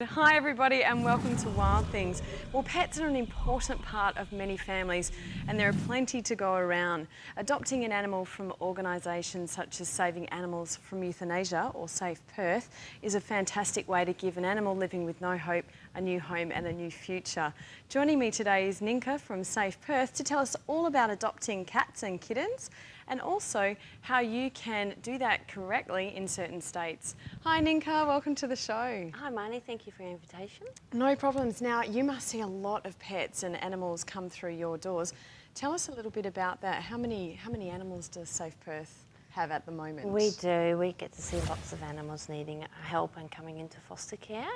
Hi everybody and welcome to Wild Things. Well, pets are an important part of many families and there are plenty to go around. Adopting an animal from organisations such as Saving Animals from Euthanasia or Safe Perth is a fantastic way to give an animal living with no hope a new home and a new future. Joining me today is Ninka from Safe Perth to tell us all about adopting cats and kittens and also how you can do that correctly in certain states. Hi Ninka, welcome to the show. Hi Marnie, thank you for your invitation. No problems. Now, you must see a lot of pets and animals come through your doors. Tell us a little bit about that. How many animals does Safe Perth have at the moment? We do. We get to see lots of animals needing help and coming into foster care.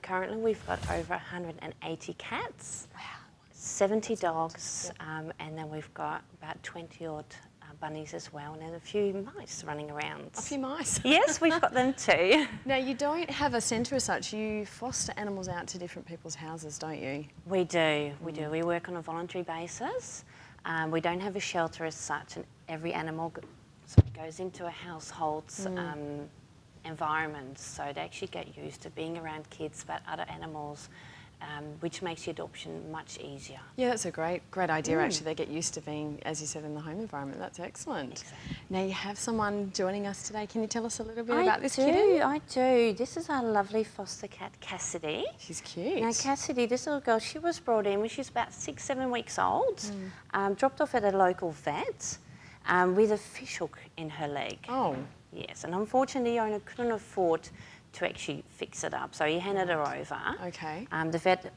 Currently, we've got over 180 cats, Wow. 70 dogs, and then we've got about 20 odd bunnies as well, and then a few mice running around. A few mice? Yes, we've got them too. Now, you don't have a centre as such. You foster animals out to different people's houses, don't you? We do. We do. We work on a voluntary basis. We don't have a shelter as such, and every animal goes into a household's environment, so they actually get used to being around kids, but other animals, which makes the adoption much easier. Yeah, that's a great idea actually. They get used to being, as you said, in the home environment. That's excellent. Exactly. Now you have someone joining us today. Can you tell us a little bit about this kitten? I do. This is our lovely foster cat, Cassidy. She's cute. Now Cassidy, this little girl, she was brought in when she was about 6-7 weeks old, dropped off at a local vet with a fishhook in her leg. Oh. Yes, and unfortunately the owner couldn't afford to actually fix it up, so he handed her over. Okay. The vet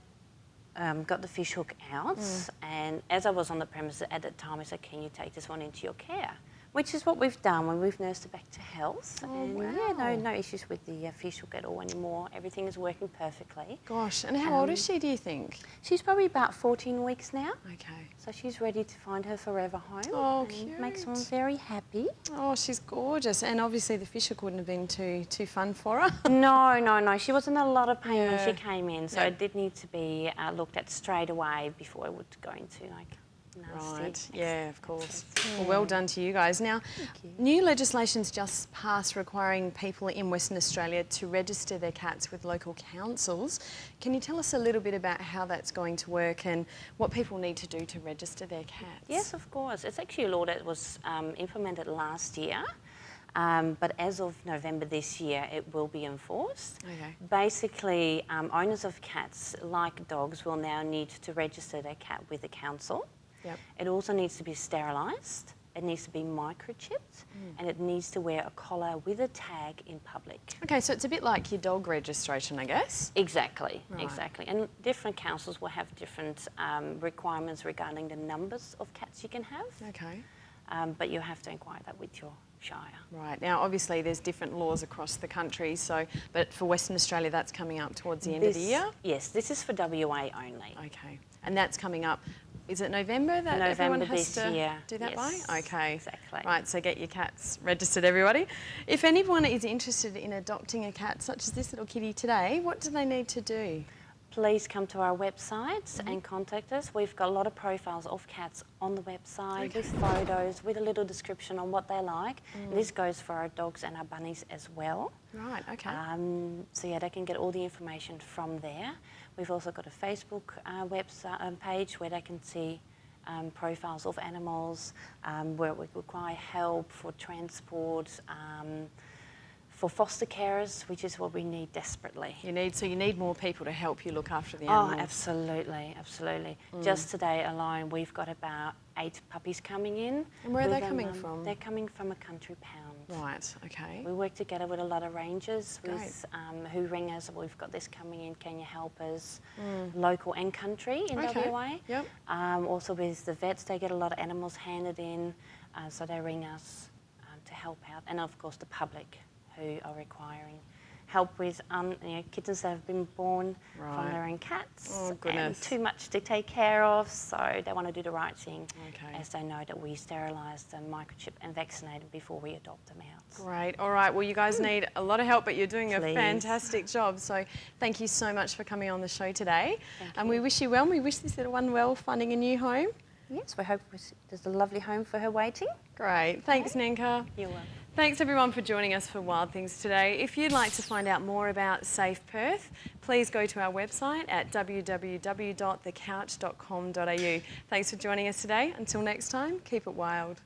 got the fish hook out, and as I was on the premises at the time, I said, can you take this one into your care? Which is what we've done when we've nursed her back to health. Oh, and wow. yeah, no issues with the fish hook at all anymore. Everything is working perfectly. Gosh, and how old is she, do you think? She's probably about 14 weeks now. Okay. So she's ready to find her forever home. Oh, and cute. makes one very happy. Oh, she's gorgeous. And obviously the fish hook wouldn't have been too fun for her. No. She was in a lot of pain when Yeah. she came in, so it did need to be looked at straight away before it would go into nasty. Right, yeah, of course. Well done to you guys. Now, Thank you. new legislation's just passed requiring people in Western Australia to register their cats with local councils. Can you tell us a little bit about how that's going to work and what people need to do to register their cats? Yes, of course. It's actually a law that was implemented last year, but as of November this year, it will be enforced. Okay. Basically, owners of cats, like dogs, will now need to register their cat with the council. Yep. It also needs to be sterilised, it needs to be microchipped, and it needs to wear a collar with a tag in public. Okay, so it's a bit like your dog registration, I guess. Exactly, Right. exactly. And different councils will have different requirements regarding the numbers of cats you can have, Okay. but you have to inquire that with your shire. Right. Now, obviously, there's different laws across the country, so, but for Western Australia, that's coming up towards the end of the year? Yes, this is for WA only. Okay. And that's coming up, is it November that November everyone has this to year. do that Yes, by? Okay. exactly. Right, so get your cats registered, everybody. If anyone is interested in adopting a cat such as this little kitty today, what do they need to do? Please come to our website and contact us. We've got a lot of profiles of cats on the website with photos, with a little description on what they like. And this goes for our dogs and our bunnies as well. Right, okay. So yeah, they can get all the information from there. We've also got a Facebook website page where they can see profiles of animals, where we require help for transport, for foster carers, which is what we need desperately. You need more people to help you look after the Oh, animals. absolutely, absolutely. Just today alone, we've got about 8 puppies coming in. And where are they coming from? They're coming from a country pound. Right, okay. We work together with a lot of rangers with, Great. who ring us. We've got this coming in. Can you help us? Local and country in Okay, WA. yep. Also with the vets, they get a lot of animals handed in, so they ring us to help out. And of course, the public who are requiring help with kittens that have been born from their own cats Oh, goodness. and too much to take care of, so they want to do the right thing Okay. as they know that we sterilise them, microchip and vaccinate them before we adopt them out. Great. All right. Well, you guys need a lot of help, but you're doing a Please. fantastic job. So thank you so much for coming on the show today. Thank And you. we wish you well. And we wish this little one well, finding a new home. Yes, we hope there's a lovely home for her waiting. Great. Thanks, Ninka. You're welcome. Thanks everyone for joining us for Wild Things today. If you'd like to find out more about Safe Perth, please go to our website at www.thecouch.com.au. Thanks for joining us today. Until next time, keep it wild.